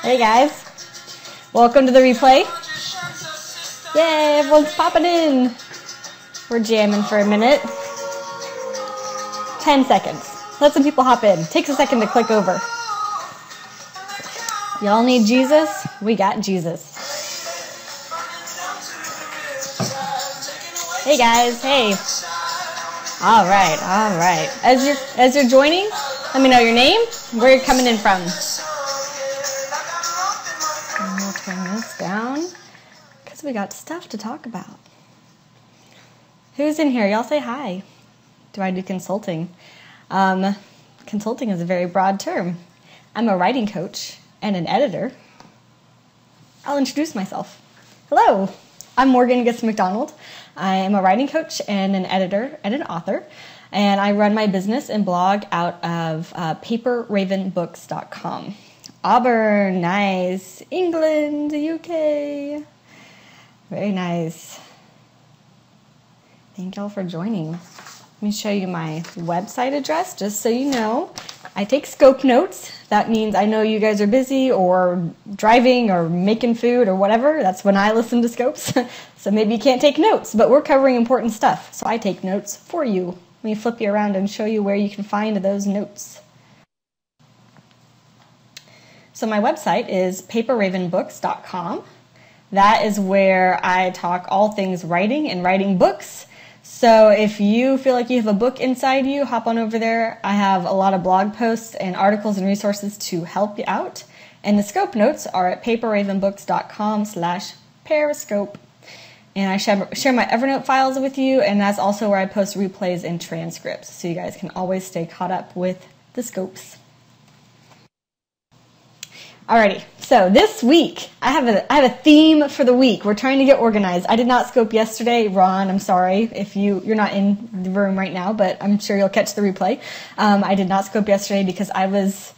Hey guys, welcome to the replay. Yay, everyone's popping in. We're jamming for a minute. 10 seconds. Let some people hop in. Takes a second to click over. Y'all need Jesus? We got Jesus. Hey guys, hey. All right. As you're joining, let me know your name, where you're coming in from. And we'll turn this down because we got stuff to talk about. Who's in here? Y'all say hi. Do I do consulting? Consulting is a very broad term. I'm a writing coach and an editor. I'll introduce myself. Hello, I'm Morgan Gitz-McDonald. I am a writing coach and an editor and an author, and I run my business and blog out of paperravenbooks.com. Auburn, nice. England, UK. Very nice. Thank y'all for joining. Let me show you my website address just so you know. I take scope notes. That means I know you guys are busy or driving or making food or whatever. That's when I listen to scopes. So maybe you can't take notes, but we're covering important stuff. So I take notes for you. Let me flip you around and show you where you can find those notes. So my website is paperravenbooks.com. That is where I talk all things writing and writing books. So if you feel like you have a book inside you, hop on over there. I have a lot of blog posts and articles and resources to help you out. And the scope notes are at paperravenbooks.com/periscope. And I share my Evernote files with you, and that's also where I post replays and transcripts. So you guys can always stay caught up with the scopes. Alrighty, so this week, I have a theme for the week. We're trying to get organized. I did not scope yesterday. Ron, I'm sorry if you're not in the room right now, but I'm sure you'll catch the replay. I did not scope yesterday because I was,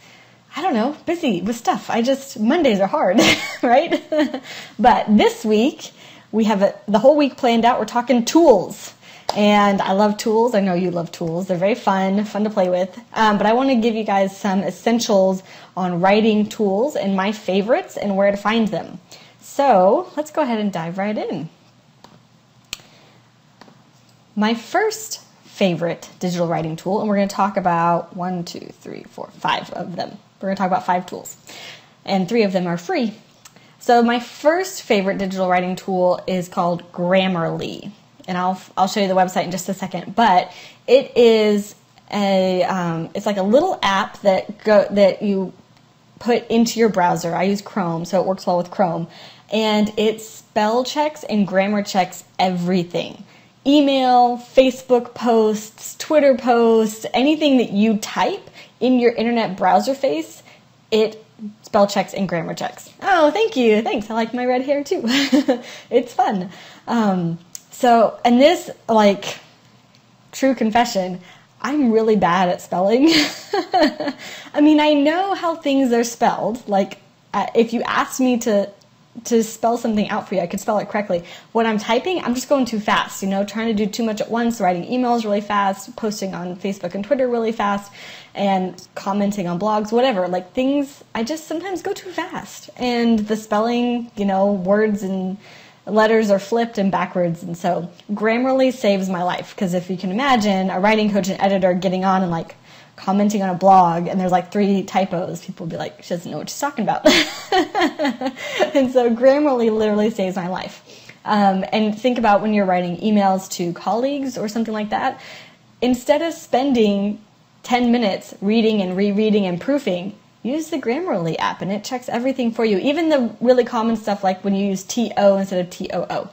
busy with stuff. Mondays are hard, right? But this week, we have the whole week planned out. We're talking tools. And I love tools. I know you love tools. They're very fun to play with. But I want to give you guys some essentials on writing tools and my favorites and where to find them. So let's go ahead and dive right in. My first favorite digital writing tool, and we're going to talk about 5 of them. We're going to talk about 5 tools, and 3 of them are free. So my first favorite digital writing tool is called Grammarly. And I'll show you the website in just a second, but it is it's like a little app that you put into your browser. I use Chrome, so it works well with Chrome, and it spell checks and grammar checks everything. Email, Facebook posts, Twitter posts, anything that you type in your internet browser face, it spell checks and grammar checks. Oh, thank you. Thanks. I like my red hair too. It's fun. So, and this, true confession, I'm really bad at spelling. I mean, I know how things are spelled. If you asked me to spell something out for you, I could spell it correctly. When I'm typing, I'm just going too fast, trying to do too much at once, writing emails really fast, posting on Facebook and Twitter really fast, and commenting on blogs, whatever. I just sometimes go too fast. And the spelling, words and letters are flipped and backwards, and so Grammarly saves my life, because if you can imagine a writing coach and editor getting on and commenting on a blog and there's 3 typos, people will be like, she doesn't know what she's talking about. And so Grammarly literally saves my life. And think about when you're writing emails to colleagues or something like that, instead of spending 10 minutes reading and rereading and proofing, use the Grammarly app, and it checks everything for you. Even the really common stuff like when you use TO instead of TOO.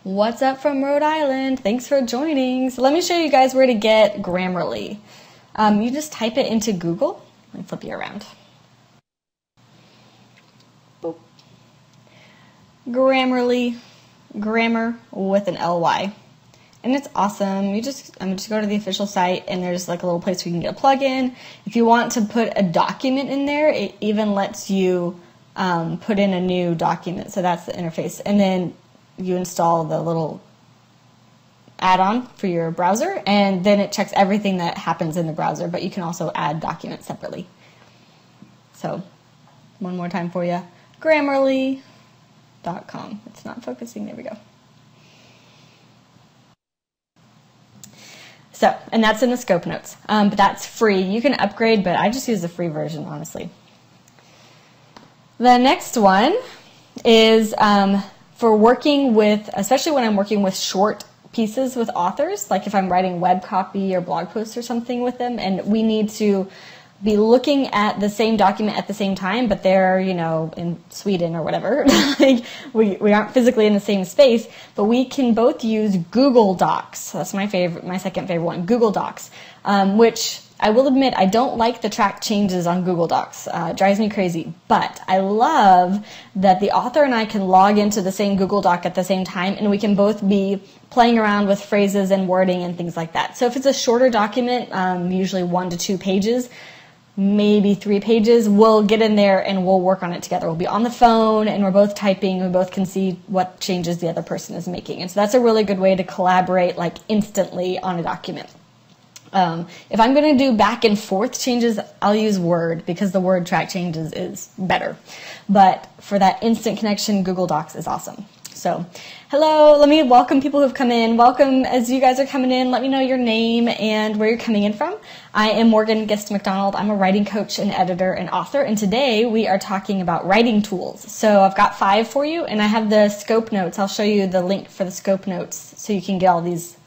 What's up from Rhode Island? Thanks for joining. So let me show you guys where to get Grammarly. You just type it into Google. Let me flip you around. Boop. Grammarly, grammar with an LY. And it's awesome. I'm just go to the official site, and there's a little place where you can get a plugin. If you want to put a document in there, it even lets you put in a new document. So that's the interface. And then you install the little add-on for your browser, and then it checks everything that happens in the browser, but you can also add documents separately. So one more time for you, Grammarly.com. It's not focusing, there we go. So, and that's in the scope notes, but that's free. You can upgrade, but I just use the free version, honestly. The next one is for working with, especially when I'm working with short pieces with authors, like if I'm writing web copy or blog posts or something with them, and we need to be looking at the same document at the same time, but they're, you know, in Sweden or whatever. Like we aren't physically in the same space, but we can both use Google Docs. That's my second favorite one, Google Docs, which I will admit I don't like the track changes on Google Docs. It drives me crazy, but I love that the author and I can log into the same Google Doc at the same time, and we can both be playing around with phrases and wording and things like that. So if it's a shorter document, usually 1 to 2 pages, maybe 3 pages, we'll get in there and we'll work on it together. We'll be on the phone and we're both typing, we both can see what changes the other person is making. And so that's a really good way to collaborate like instantly on a document. If I'm going to do back and forth changes, I'll use Word because the Word track changes is better. But for that instant connection, Google Docs is awesome. So, hello, let me welcome people who have come in. Welcome as you guys are coming in. Let me know your name and where you're coming in from. I am Morgan Gist McDonald. I'm a writing coach and editor and author, and today we are talking about writing tools. So I've got 5 for you, and I have the scope notes. I'll show you the link for the scope notes so you can get all these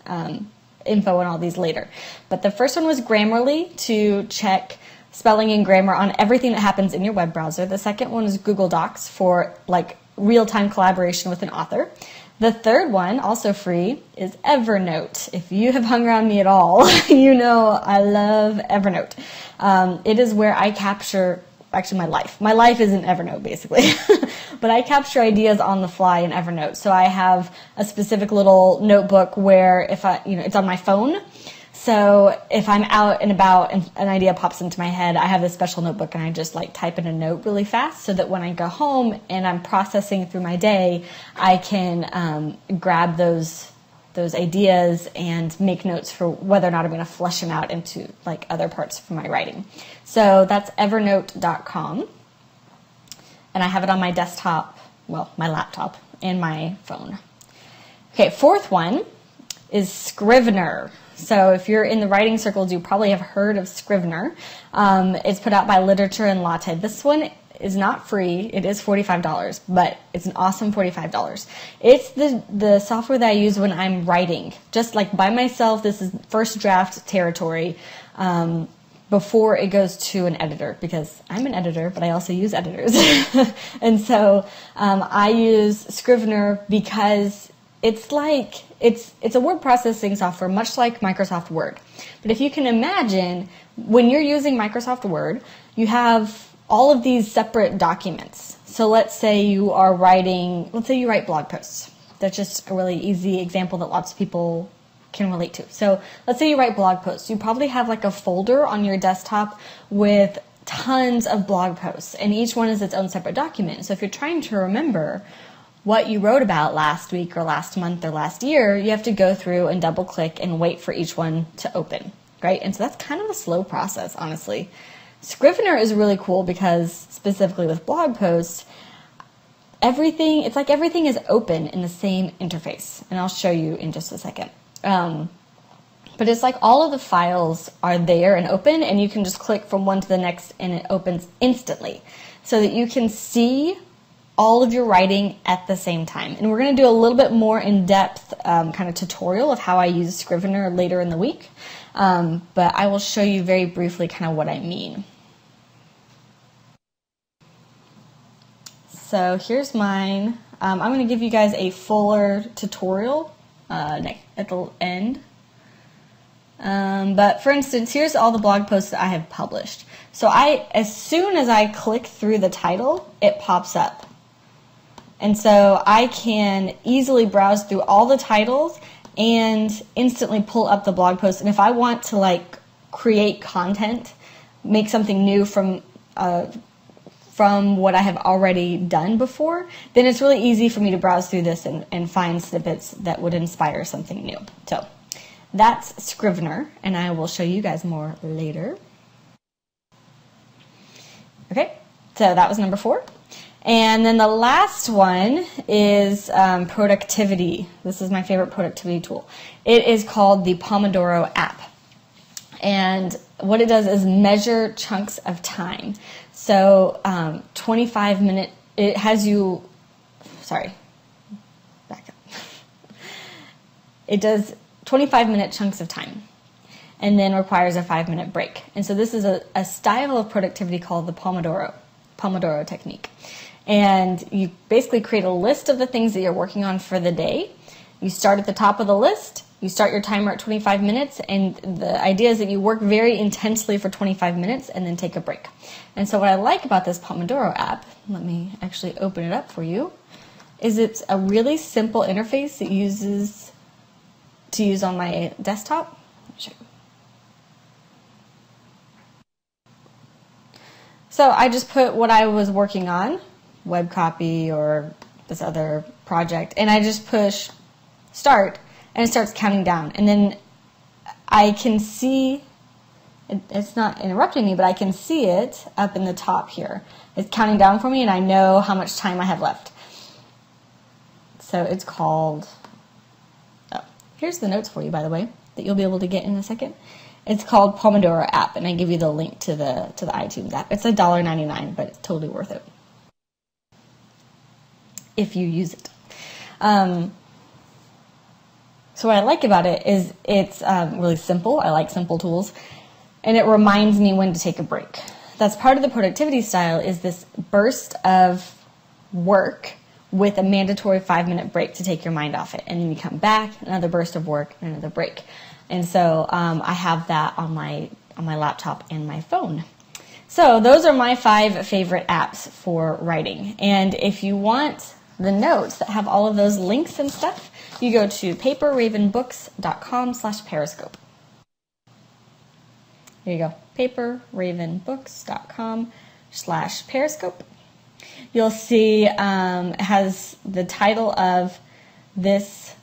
info and all these later. But the first one was Grammarly to check spelling and grammar on everything that happens in your web browser. The second one is Google Docs for like real-time collaboration with an author. The third one, also free, is Evernote. If you have hung around me at all, you know I love Evernote. It is where I capture, actually my life. My life is in Evernote, basically. But I capture ideas on the fly in Evernote. So I have a specific little notebook where if it's on my phone. So if I'm out and about and an idea pops into my head, I have this special notebook and I just like type in a note really fast so that when I go home and I'm processing through my day, I can grab those ideas and make notes for whether or not I'm going to flesh them out into like other parts for my writing. So that's evernote.com. And I have it on my desktop, well, my laptop and my phone. Okay, fourth one is Scrivener. So if you're in the writing circles, you probably have heard of Scrivener. It's put out by Literature and Latte. This one is not free. It is $45, but it's an awesome $45. It's the software that I use when I'm writing. Just like by myself, this is first draft territory before it goes to an editor, because I'm an editor, but I also use editors. And so I use Scrivener because it's like, it's a word processing software, much like Microsoft Word. But if you can imagine, when you're using Microsoft Word, you have all of these separate documents. So let's say you are writing, let's say you write blog posts. That's just a really easy example that lots of people can relate to. So let's say you write blog posts. You probably have like a folder on your desktop with tons of blog posts, and each one is its own separate document. So if you're trying to remember what you wrote about last week or last month or last year, you have to go through and double click and wait for each one to open, right? And so that's kind of a slow process, honestly. Scrivener is really cool because specifically with blog posts, it's like everything is open in the same interface. And I'll show you in just a second. But it's like all of the files are there and open, and you can just click from one to the next and it opens instantly so that you can see all of your writing at the same time. And we're going to do a little bit more in-depth kind of tutorial of how I use Scrivener later in the week. But I will show you very briefly kind of what I mean. So here's mine. I'm going to give you guys a fuller tutorial at the end. But for instance, here's all the blog posts that I have published. So as soon as I click through the title, it pops up. And so I can easily browse through all the titles and instantly pull up the blog post. And if I want to like create content, make something new from what I have already done before, then it's really easy for me to browse through this and find snippets that would inspire something new. So that's Scrivener, and I will show you guys more later. Okay, So that was number 4. And then the last one is productivity. This is my favorite productivity tool. It is called the Pomodoro App. And what it does is measure chunks of time. So 25-minute, it has you, back up. It does 25-minute chunks of time and then requires a 5-minute break. And so this is a style of productivity called the Pomodoro technique. And you basically create a list of the things that you're working on for the day. You start at the top of the list. You start your timer at 25 minutes, and the idea is that you work very intensely for 25 minutes and then take a break. And so what I like about this Pomodoro app, let me actually open it up for you, is it's a really simple interface that to use on my desktop. Let me show you. So I just put what I was working on, web copy or this other project, and I just push start, and it starts counting down. And then I can see, it's not interrupting me, but I can see it up in the top here. It's counting down for me, and I know how much time I have left. So it's called, oh, here's the notes for you, by the way, that you'll be able to get in a second. It's called Pomodoro App, and I give you the link to the iTunes app. It's $1.99, but it's totally worth it if you use it. So what I like about it is it's really simple. I like simple tools. And it reminds me when to take a break. That's part of the productivity style, is this burst of work with a mandatory 5-minute break to take your mind off it. And then you come back, another burst of work, and another break. And so I have that on my laptop and my phone. So those are my 5 favorite apps for writing. And if you want the notes that have all of those links and stuff, you go to paperravenbooks.com/periscope. There you go, paperravenbooks.com/periscope. You'll see it has the title of this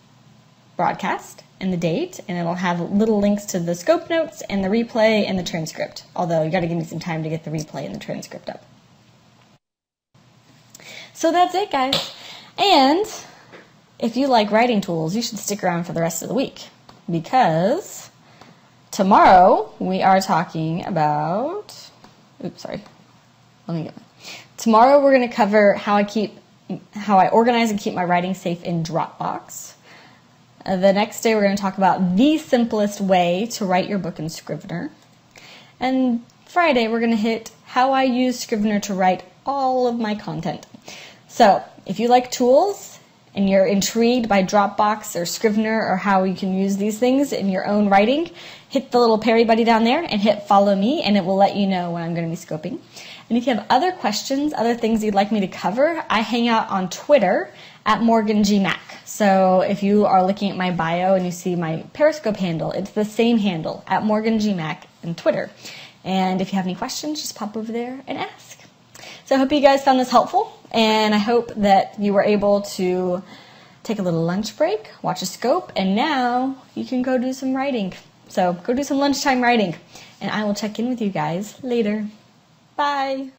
broadcast and the date, and it'll have little links to the scope notes and the replay and the transcript, although you got to give me some time to get the replay and the transcript up. So that's it, guys. And if you like writing tools, you should stick around for the rest of the week, because tomorrow we are talking about, tomorrow we're going to cover how I organize and keep my writing safe in Dropbox. The next day we're going to talk about the simplest way to write your book in Scrivener. And Friday we're going to hit how I use Scrivener to write all of my content. So if you like tools and you're intrigued by Dropbox or Scrivener or how you can use these things in your own writing, hit the little Perry buddy down there and hit follow me, and it will let you know when I'm going to be scoping. And if you have other questions, other things you'd like me to cover, I hang out on Twitter at MorganGMac. So if you are looking at my bio and you see my Periscope handle, it's the same handle, at MorganGMac on Twitter. And if you have any questions, just pop over there and ask. So I hope you guys found this helpful, and I hope that you were able to take a little lunch break, watch a scope, and now you can go do some writing. So go do some lunchtime writing, and I will check in with you guys later. Bye.